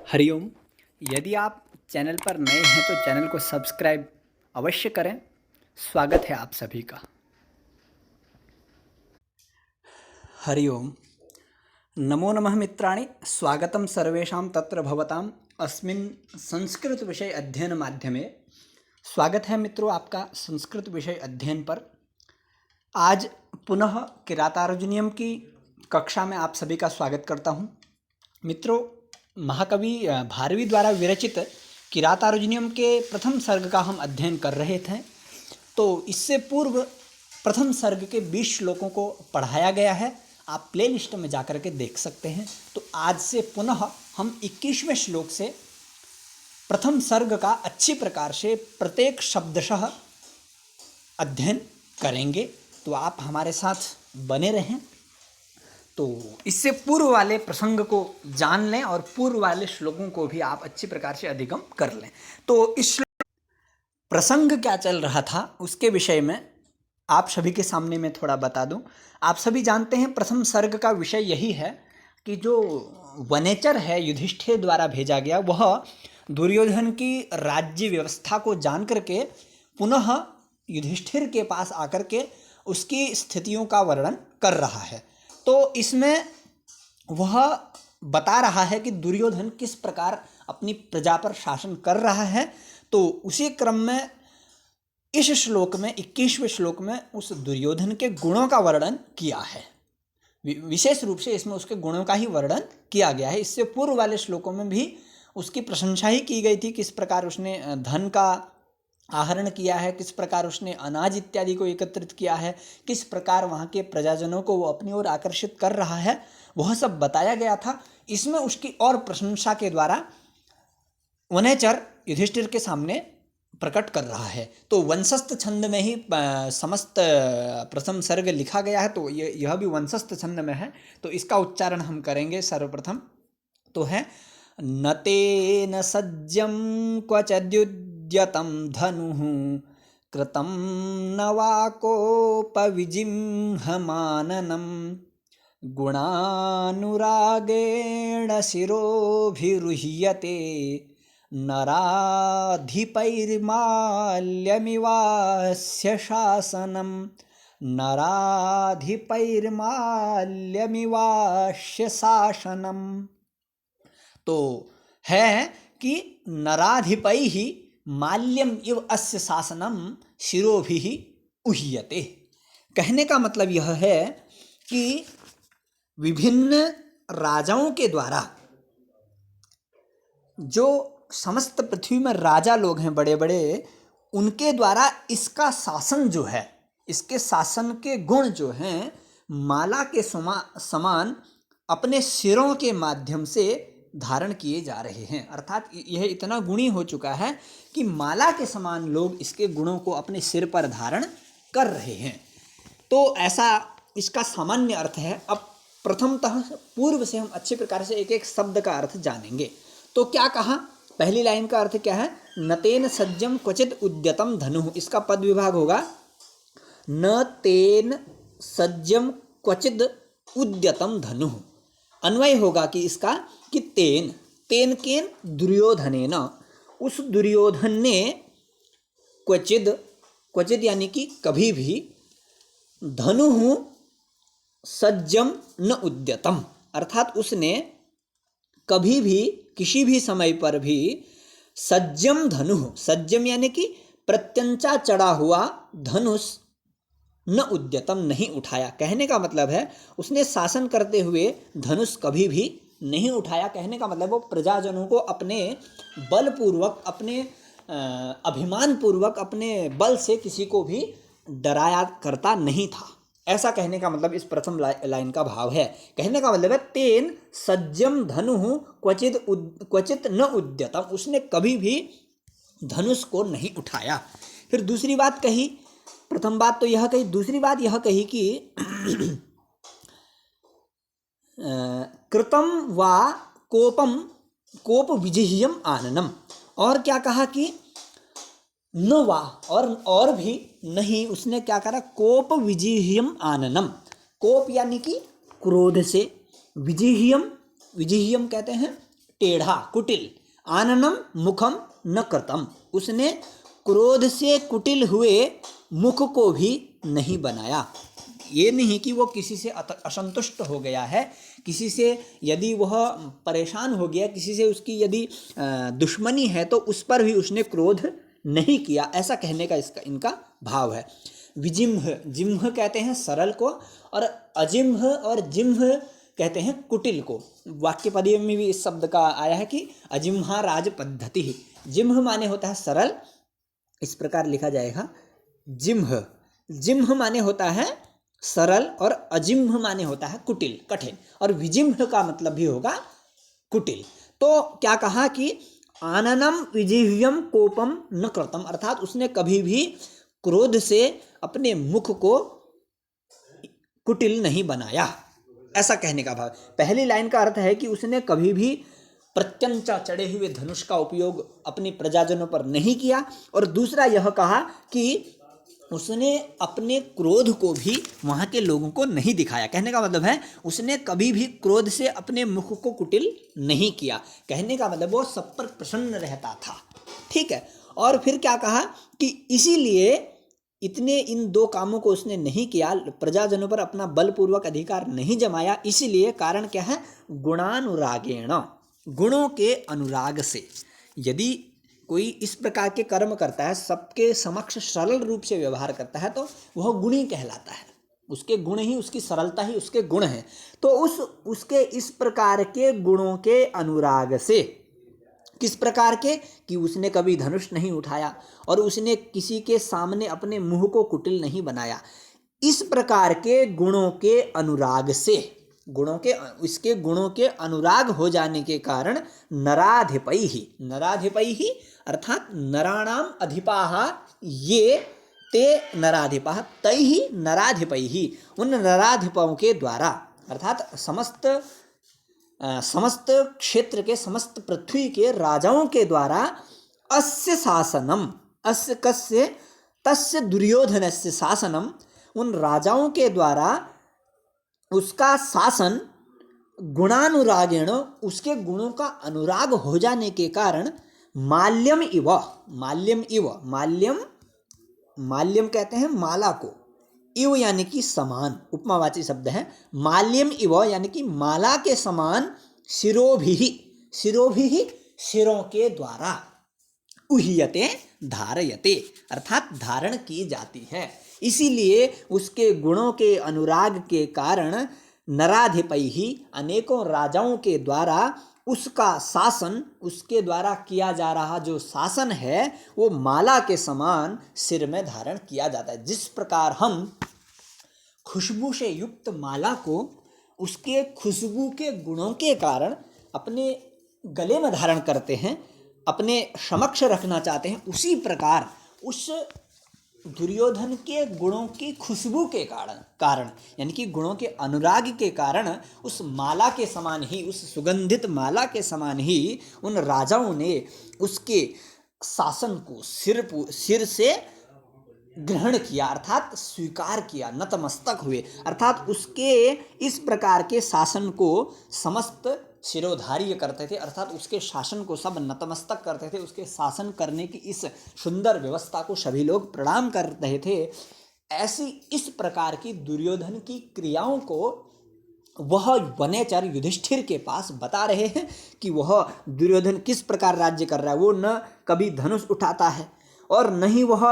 हरिओम। यदि आप चैनल पर नए हैं तो चैनल को सब्सक्राइब अवश्य करें। स्वागत है आप सभी का। हरिओम। नमो नमः मित्राणि, स्वागतं सर्वेषां तत्र भवताम् अस्मिन् संस्कृत विषय अध्ययन माध्यमे। स्वागत है मित्रों आपका संस्कृत विषय अध्ययन पर। आज पुनः किरातार्जुनीयम की कक्षा में आप सभी का स्वागत करता हूँ। मित्रों, महाकवि भारवी द्वारा विरचित किरातार्जुनीयम के प्रथम सर्ग का हम अध्ययन कर रहे थे। तो इससे पूर्व प्रथम सर्ग के 20 श्लोकों को पढ़ाया गया है, आप प्लेलिस्ट में जाकर के देख सकते हैं। तो आज से पुनः हम 21वें श्लोक से प्रथम सर्ग का अच्छी प्रकार से प्रत्येक शब्दशः अध्ययन करेंगे। तो आप हमारे साथ बने रहें। तो इससे पूर्व वाले प्रसंग को जान लें और पूर्व वाले श्लोकों को भी आप अच्छी प्रकार से अधिगम कर लें। तो इस प्रसंग क्या चल रहा था उसके विषय में आप सभी के सामने मैं थोड़ा बता दूं। आप सभी जानते हैं प्रथम सर्ग का विषय यही है कि जो वनेचर है युधिष्ठिर द्वारा भेजा गया, वह दुर्योधन की राज्य व्यवस्था को जान करके पुनः युधिष्ठिर के पास आकर के उसकी स्थितियों का वर्णन कर रहा है। तो इसमें वह बता रहा है कि दुर्योधन किस प्रकार अपनी प्रजा पर शासन कर रहा है। तो उसी क्रम में इस श्लोक में 21वें श्लोक में उस दुर्योधन के गुणों का वर्णन किया है। विशेष रूप से इसमें उसके गुणों का ही वर्णन किया गया है। इससे पूर्व वाले श्लोकों में भी उसकी प्रशंसा ही की गई थी, किस प्रकार उसने धन का आहरण किया है, किस प्रकार उसने अनाज इत्यादि को एकत्रित किया है, किस प्रकार वहाँ के प्रजाजनों को वो अपनी ओर आकर्षित कर रहा है, वह सब बताया गया था। इसमें उसकी और प्रशंसा के द्वारा वनेचर युधिष्ठिर के सामने प्रकट कर रहा है। तो वंशस्थ छंद में ही समस्त प्रथम सर्ग लिखा गया है। तो यह भी वंशस्थ छंद में है। तो इसका उच्चारण हम करेंगे सर्वप्रथम। तो है न तेन सज्जं क्वचद्युद्यतं धनुः कृतं न वा कोपविजिह्यमाननं गुणानुरागेण शिरोभिरुह्यते नराधिपैर्माल्यमिवास्य शासनं नराधिपैर्माल्यमिवास्य शासनम्। तो है कि नराधिपैः माल्यम इव अस्य शासनम शिरोभिः उह्यते। कहने का मतलब यह है कि विभिन्न राजाओं के द्वारा, जो समस्त पृथ्वी में राजा लोग हैं बड़े बड़े, उनके द्वारा इसका शासन जो है, इसके शासन के गुण जो हैं माला के समान अपने सिरों के माध्यम से धारण किए जा रहे हैं। अर्थात यह इतना गुणी हो चुका है कि माला के समान लोग इसके गुणों को अपने सिर पर धारण कर रहे हैं। तो ऐसा इसका सामान्य अर्थ है। अब प्रथमतः पूर्व से हम अच्छे प्रकार से एक एक शब्द का अर्थ जानेंगे। तो क्या कहा, पहली लाइन का अर्थ क्या है, न तेन सज्जम क्वचित उद्यतम धनुः। इसका पद विभाग होगा न तेन सज्जम क्वचित उद्यतम धनुः। अन्वय होगा कि इसका कि तेन तेन केन दुर्योधनेन, उस दुर्योधन ने क्वचिद क्वचिद यानी कि कभी भी, धनुः सज्जम न उद्यतम, अर्थात उसने कभी भी किसी भी समय पर भी सज्जम धनुः, सज्जम यानी कि प्रत्यंचा चढ़ा हुआ धनुष, न उद्यतम नहीं उठाया। कहने का मतलब है उसने शासन करते हुए धनुष कभी भी नहीं उठाया। कहने का मतलब वो प्रजाजनों को अपने बलपूर्वक, अपने अभिमान पूर्वक, अपने बल से किसी को भी डराया करता नहीं था। ऐसा कहने का मतलब इस प्रथम लाइन का भाव है। कहने का मतलब है तेन सज्जम धनुः क्वचित न उद्यतम, उसने कभी भी धनुष को नहीं उठाया। फिर दूसरी बात कही, प्रथम बात तो यह कही, दूसरी बात यह कही कि कृतं वा कोप विजिह्यम आननम। और क्या कहा कि न वा, और भी नहीं, उसने क्या करा, कोप विजिह्यम आननम। कोप यानी कि क्रोध से, विजिह्यम कहते हैं टेढ़ा, कुटिल। आननम मुखम न कृतम, उसने क्रोध से कुटिल हुए मुख को भी नहीं बनाया। ये नहीं कि वो किसी से असंतुष्ट हो गया है, किसी से यदि वह परेशान हो गया, किसी से उसकी यदि दुश्मनी है तो उस पर भी उसने क्रोध नहीं किया, ऐसा कहने का इनका भाव है। विजिम्ह, जिम्ह कहते हैं सरल को, और अजिम्ह और जिम्ह कहते हैं कुटिल को। वाक्य पदीय में भी इस शब्द का आया है कि अजिम्हा राज पद्धति। जिम्ह माने होता है सरल, इस प्रकार लिखा जाएगा जिम्ह। जिम्ह माने होता है सरल और अजिम्ह माने होता है कुटिल, कठिन, और विजिम्ह का मतलब भी होगा कुटिल। तो क्या कहा कि आननम विजिह्यम कोपम न कृतम, अर्थात उसने कभी भी क्रोध से अपने मुख को कुटिल नहीं बनाया, ऐसा कहने का भाव। पहली लाइन का अर्थ है कि उसने कभी भी प्रत्यंचा चढ़े हुए धनुष का उपयोग अपने प्रजाजनों पर नहीं किया, और दूसरा यह कहा कि उसने अपने क्रोध को भी वहाँ के लोगों को नहीं दिखाया। कहने का मतलब है उसने कभी भी क्रोध से अपने मुख को कुटिल नहीं किया। कहने का मतलब वो सब पर प्रसन्न रहता था, ठीक है। और फिर क्या कहा कि इसीलिए इतने इन दो कामों को उसने नहीं किया, प्रजाजनों पर अपना बलपूर्वक अधिकार नहीं जमाया, इसीलिए कारण क्या है, गुणानुरागेण, गुणों के अनुराग से। यदि कोई इस प्रकार के कर्म करता है, सबके समक्ष सरल रूप से व्यवहार करता है, तो वह गुणी कहलाता है। उसके गुण ही, उसकी सरलता ही उसके गुण हैं। तो उसके इस प्रकार के गुणों के अनुराग से, किस प्रकार के, कि उसने कभी धनुष नहीं उठाया और उसने किसी के सामने अपने मुंह को कुटिल नहीं बनाया। इस प्रकार के गुणों के अनुराग से, इसके गुणों के अनुराग हो जाने के कारण नराधिपैहि, नराधिपैहि अर्थात नराणाम अधिपाः ये ते नराधिपाः तैहि नराधिपैहि, उन नराधिपों के द्वारा, अर्थात समस्त क्षेत्र के, समस्त पृथ्वी के राजाओं के द्वारा अस्य शासनम, अस्य कस्य, तस्य दुर्योधनस्य शासनम, उन राजाओं के द्वारा उसका शासन, गुणानुरागेण, उसके गुणों का अनुराग हो जाने के कारण, माल्यम इव, माल्यम इव, माल्यम कहते हैं माला को, इव यानी कि समान, उपमावाची शब्द है। माल्यम इव यानी कि माला के समान, शिरोभिः, शिरोभिः शिरों के द्वारा, उह्यते धारयते अर्थात धारण की जाती है। इसीलिए उसके गुणों के अनुराग के कारण नराधिपैहि, अनेकों राजाओं के द्वारा उसका शासन, उसके द्वारा किया जा रहा जो शासन है वो माला के समान सिर में धारण किया जाता है। जिस प्रकार हम खुशबू से युक्त माला को उसके खुशबू के गुणों के कारण अपने गले में धारण करते हैं, अपने समक्ष रखना चाहते हैं, उसी प्रकार उस दुर्योधन के गुणों की खुशबू के कारण यानी कि गुणों के अनुराग के कारण उस माला के समान ही, उस सुगंधित माला के समान ही उन राजाओं ने उसके शासन को सिर से ग्रहण किया, अर्थात स्वीकार किया, नतमस्तक हुए। अर्थात उसके इस प्रकार के शासन को समस्त शिरोधार्य करते थे, अर्थात उसके शासन को सब नतमस्तक करते थे। उसके शासन करने की इस सुंदर व्यवस्था को सभी लोग प्रणाम कर रहे थे। ऐसी इस प्रकार की दुर्योधन की क्रियाओं को वह वनेचर युधिष्ठिर के पास बता रहे हैं कि वह दुर्योधन किस प्रकार राज्य कर रहा है। वो न कभी धनुष उठाता है और न ही वह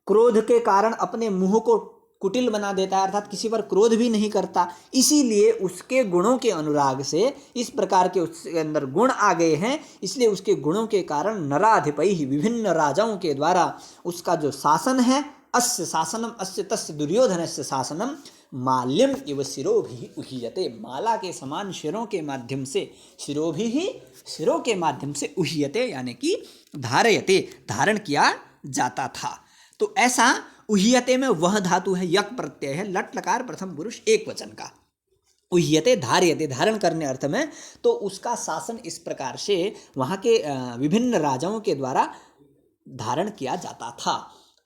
क्रोध के कारण अपने मुंह को कुटिल बना देता है, अर्थात किसी पर क्रोध भी नहीं करता। इसीलिए उसके गुणों के अनुराग से इस प्रकार के उसके अंदर गुण आ गए हैं, इसलिए उसके गुणों के कारण नराधिपैहि, विभिन्न राजाओं के द्वारा उसका जो शासन है, अस्य शासनम अस्य तस्य दुर्योधनस्य शासनम माल्यम इव शिरोभिः उह्यते, माला के समान शिरों के माध्यम से, शिरोभिः शिरों के माध्यम से उह्यते यानी कि धारयते, धारण किया जाता था। तो ऐसा उह्यते में वह धातु है, यक प्रत्यय है, लट लकार प्रथम पुरुष एक वचन का। उह्यते धार्यते, धारण करने अर्थ में। तो उसका शासन इस प्रकार से वहाँ के विभिन्न राजाओं के द्वारा धारण किया जाता था।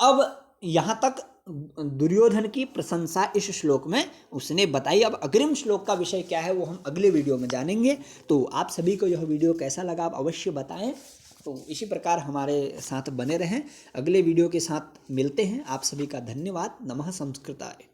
अब यहाँ तक दुर्योधन की प्रशंसा इस श्लोक में उसने बताई। अब अग्रिम श्लोक का विषय क्या है वो हम अगले वीडियो में जानेंगे। तो आप सभी को यह वीडियो कैसा लगा आप अवश्य बताएं। तो इसी प्रकार हमारे साथ बने रहें। अगले वीडियो के साथ मिलते हैं। आप सभी का धन्यवाद। नमः संस्कृताय।